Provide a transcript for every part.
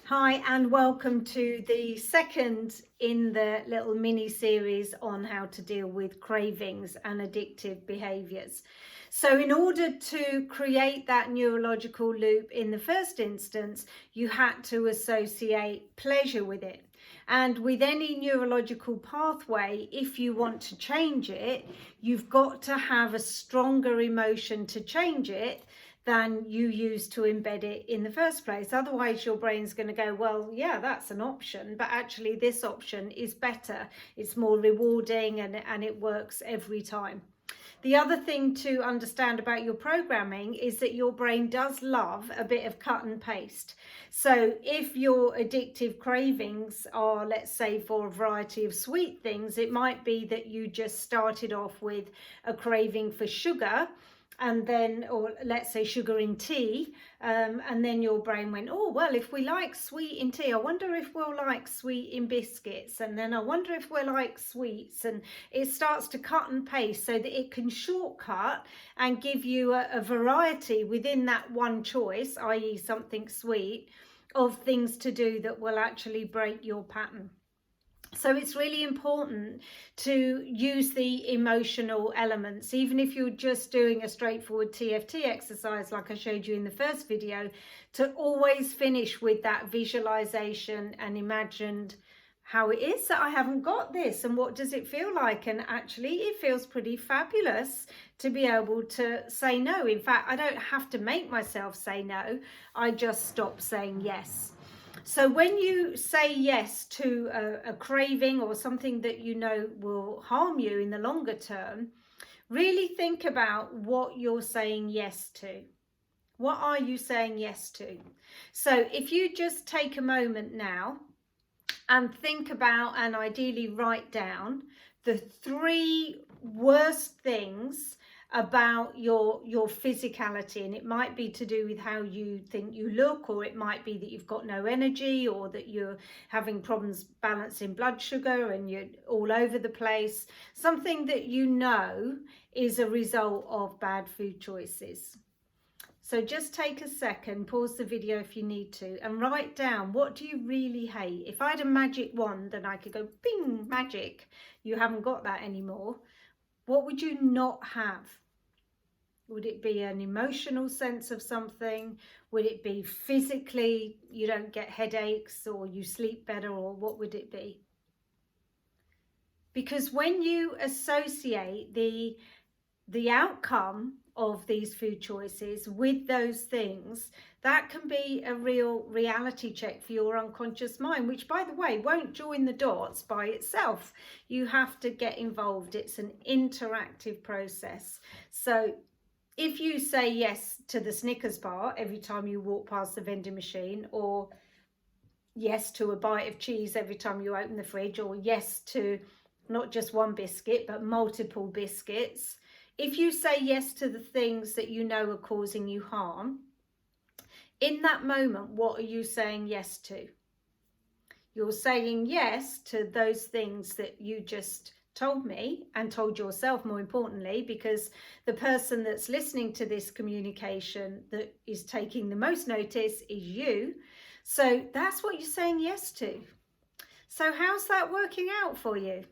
Hi and welcome to the second in the little mini series on how to deal with cravings and addictive behaviours. So in order to create that neurological loop in the first instance, you had to associate pleasure with it. And with any neurological pathway, if you want to change it, you've got to have a stronger emotion to change it than you use to embed it in the first place. Otherwise your brain's going to go, well, yeah, that's an option, but actually this option is better, it's more rewarding, and it works every time. The other thing to understand about your programming is that your brain does love a bit of cut and paste. So if your addictive cravings are, let's say, for a variety of sweet things, it might be that you just started off with a craving for sugar, and then, or let's say sugar in tea, and then your brain went, oh, well, if we like sweet in tea, I wonder if we'll like sweet in biscuits, and then I wonder if we'll like sweets, and it starts to cut and paste so that it can shortcut and give you a variety within that one choice, i.e. something sweet, of things to do that will actually break your pattern. So it's really important to use the emotional elements, even if you're just doing a straightforward TFT exercise like I showed you in the first video, to always finish with that visualization and imagined how it is that I haven't got this and what does it feel like. And actually it feels pretty fabulous to be able to say no. In fact, I don't have to make myself say no, I just stop saying yes. So when you say yes to a craving or something that you know will harm you in the longer term, really think about what you're saying yes to. What are you saying yes to? So if you just take a moment now and think about, and ideally write down, the 3 worst things about your physicality, and it might be to do with how you think you look, or it might be that you've got no energy, or that you're having problems balancing blood sugar and you're all over the place, something that you know is a result of bad food choices. So just take a second, pause the video if you need to, and write down, what do you really hate? If I had a magic wand and I could go bing, magic, you haven't got that anymore. What would you not have? Would it be an emotional sense of something? Would it be physically, you don't get headaches or you sleep better, or what would it be? Because when you associate the outcome of these food choices with those things, that can be a real reality check for your unconscious mind, which, by the way, won't join the dots by itself. You have to get involved. It's an interactive process. So if you say yes to the Snickers bar every time you walk past the vending machine, or yes to a bite of cheese every time you open the fridge, or yes to not just one biscuit but multiple biscuits, if you say yes to the things that you know are causing you harm, in that moment, what are you saying yes to? You're saying yes to those things that you just told me, and told yourself, more importantly, because the person that's listening to this communication that is taking the most notice is you. So that's what you're saying yes to. So how's that working out for you?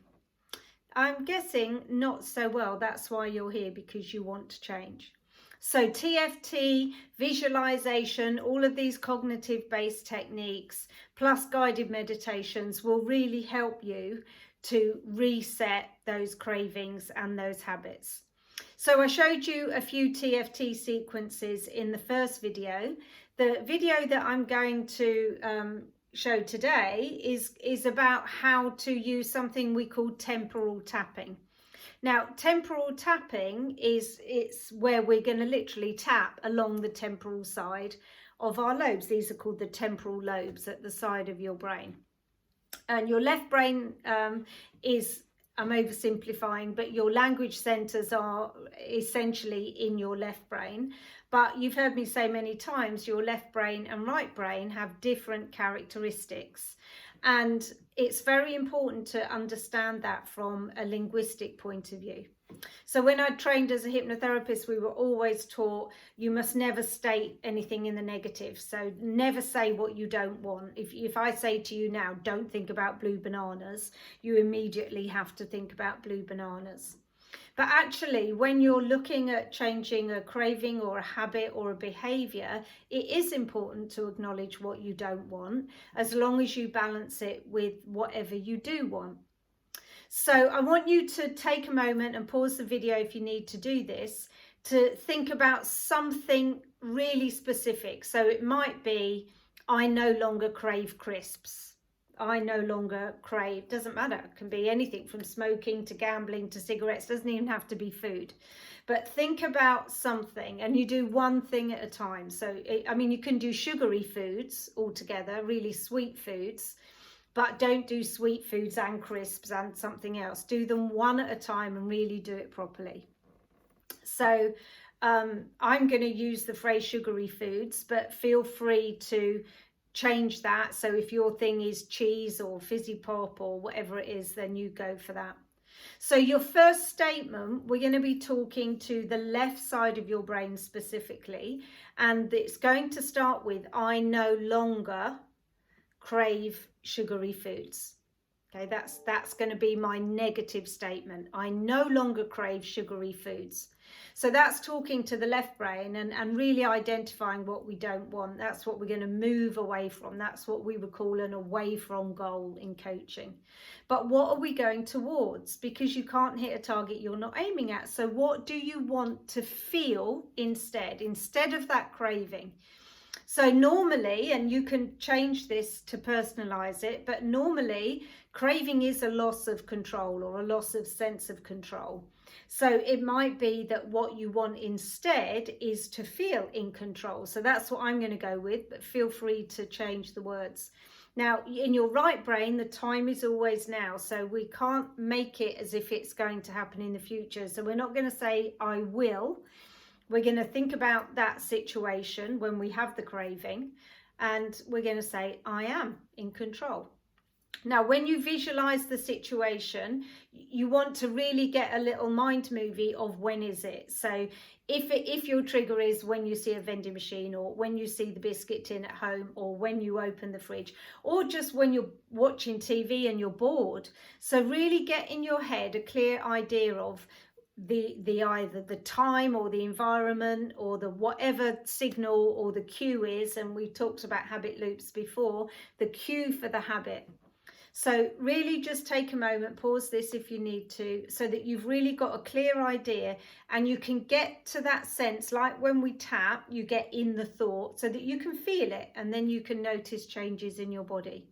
I'm guessing not so well. That's why you're here, because you want to change. So TFT, visualization, all of these cognitive based techniques plus guided meditations will really help you to reset those cravings and those habits. So I showed you a few TFT sequences in the first video. The video that I'm going to show today is about how to use something we call temporal tapping. Now, temporal tapping it's where we're going to literally tap along the temporal side of our lobes. These are called the temporal lobes at the side of your brain. And your left brain is, I'm oversimplifying, but your language centers are essentially in your left brain. But you've heard me say many times, your left brain and right brain have different characteristics. And it's very important to understand that from a linguistic point of view. So when I trained as a hypnotherapist, we were always taught you must never state anything in the negative. So never say what you don't want. If I say to you now, don't think about blue bananas, you immediately have to think about blue bananas. But actually, when you're looking at changing a craving or a habit or a behaviour, it is important to acknowledge what you don't want, as long as you balance it with whatever you do want. So I want you to take a moment and pause the video if you need to do this, to think about something really specific. So it might be, I no longer crave crisps. I no longer crave, doesn't matter, it can be anything from smoking to gambling to cigarettes, doesn't even have to be food. But think about something, and you do one thing at a time. So, I mean, you can do sugary foods altogether, really sweet foods, but don't do sweet foods and crisps and something else. Do them one at a time and really do it properly. So I'm going to use the phrase sugary foods, but feel free to change that. So if your thing is cheese or fizzy pop or whatever it is, then you go for that. So your first statement, we're going to be talking to the left side of your brain specifically, and it's going to start with, I no longer crave sugary foods. Okay, that's going to be my negative statement. I no longer crave sugary foods. So that's talking to the left brain and really identifying what we don't want. That's what we're going to move away from. That's what we would call an away from goal in coaching. But what are we going towards? Because you can't hit a target you're not aiming at. So what do you want to feel instead of that craving? So normally, and you can change this to personalize it, but normally craving is a loss of control or a loss of sense of control. So it might be that what you want instead is to feel in control. So that's what I'm going to go with, but feel free to change the words. Now, in your right brain, the time is always now. So we can't make it as if it's going to happen in the future. So we're not going to say, I will. We're going to think about that situation when we have the craving, and we're going to say, I am in control. Now, when you visualize the situation, you want to really get a little mind movie of when is it. So if your trigger is when you see a vending machine, or when you see the biscuit tin at home, or when you open the fridge, or just when you're watching TV and you're bored. So really get in your head a clear idea of the either the time or the environment or the whatever signal or the cue is. And we talked about habit loops before, the cue for the habit. So really just take a moment, pause this if you need to, so that you've really got a clear idea and you can get to that sense, like when we tap, you get in the thought so that you can feel it, and then you can notice changes in your body.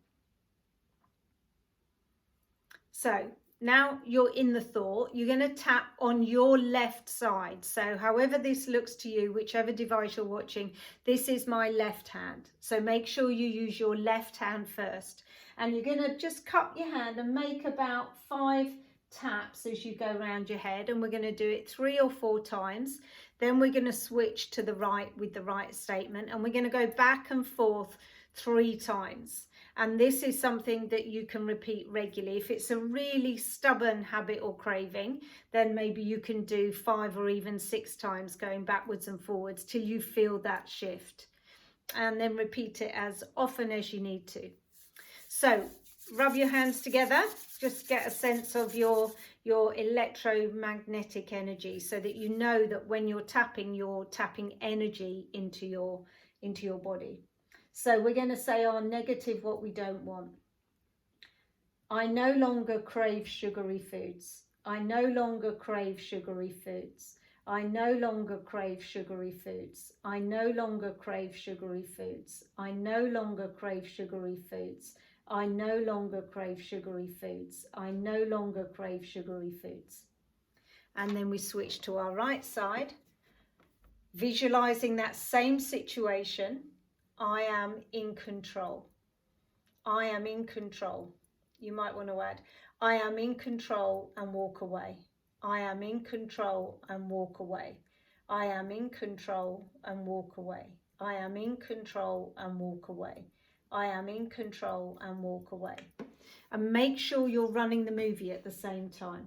So now you're in the thought, you're going to tap on your left side. So however this looks to you, whichever device you're watching, this is my left hand. So make sure you use your left hand first. And you're going to just cup your hand and make about 5 taps as you go around your head. And we're going to do it 3 or 4 times. Then we're going to switch to the right with the right statement. And we're going to go back and forth 3 times. And this is something that you can repeat regularly. If it's a really stubborn habit or craving, then maybe you can do 5 or even 6 times going backwards and forwards till you feel that shift. And then repeat it as often as you need to. So rub your hands together, just get a sense of your electromagnetic energy, so that you know that when you're tapping energy into your body. So we're going to say our negative, what we don't want. I no longer crave sugary foods. I no longer crave sugary foods. I no longer crave sugary foods. I no longer crave sugary foods. I no longer crave sugary foods. I no longer crave sugary foods. I no longer crave sugary foods. And then we switch to our right side, visualizing that same situation. I am in control. I am in control. You might want to add, I am in control, and walk away. I am in control and walk away. I am in control and walk away. I am in control and walk away. I am in control and walk away. And make sure you're running the movie at the same time.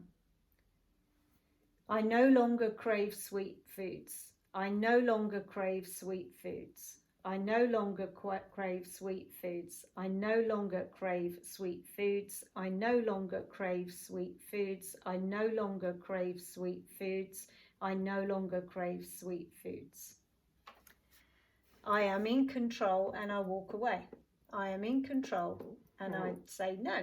I no longer crave sweet foods. I no longer crave sweet foods. I no longer crave sweet foods. I no longer crave sweet foods. I no longer crave sweet foods. I no longer crave sweet foods. I no longer crave sweet foods. I am in control and I walk away. I am in control and I say no.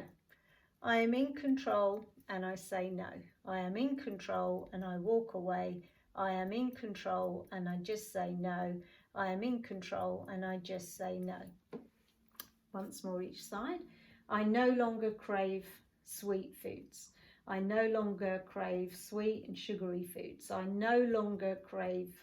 I am in control and I say no. I am in control and I walk away. I am in control and I just say no. I am in control and I just say no. Once more each side. I no longer crave sweet foods. I no longer crave sweet and sugary foods. I no longer crave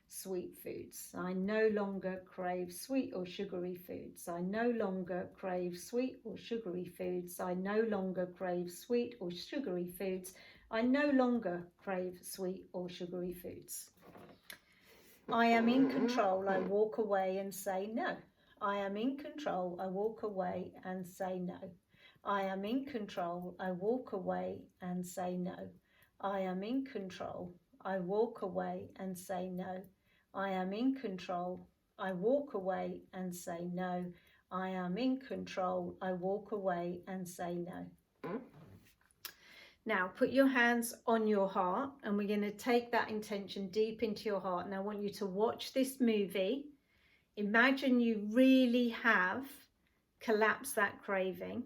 sweet foods. I no longer crave sweet or sugary foods. I no longer crave sweet or sugary foods. I no longer crave sweet or sugary foods. I no longer crave sweet or sugary foods. I am in control. I walk away and say no. I am in control. I walk away and say no. I am in control. I walk away and say no. I am in control. I walk away and say no. I am in control. I walk away and say no. I am in control. I walk away and say no. Now put your hands on your heart and we're going to take that intention deep into your heart. And I want you to watch this movie. Imagine you really have collapsed that craving.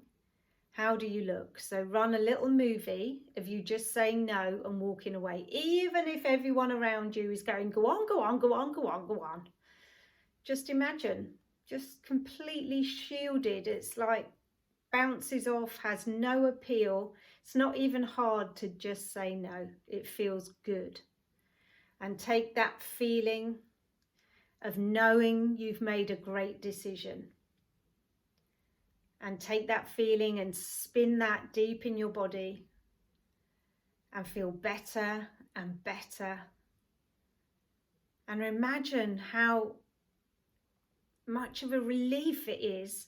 How do you look? So run a little movie of you just saying no and walking away, even if everyone around you is going, go on, go on, go on, go on, go on. Just imagine, just completely shielded. It's like bounces off, has no appeal. It's not even hard to just say no. It feels good. And take that feeling of knowing you've made a great decision. And take that feeling and spin that deep in your body and feel better and better. And imagine how much of a relief it is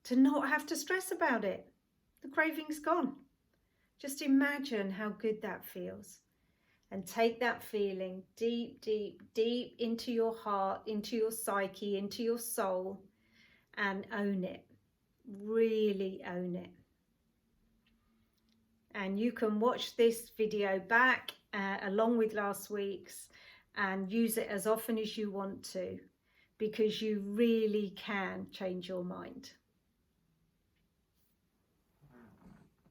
to not have to stress about it. The craving's gone. Just imagine how good that feels. And take that feeling deep, deep, deep into your heart, into your psyche, into your soul, and own it. Really own it. And you can watch this video back along with last week's and use it as often as you want to, because you really can change your mind.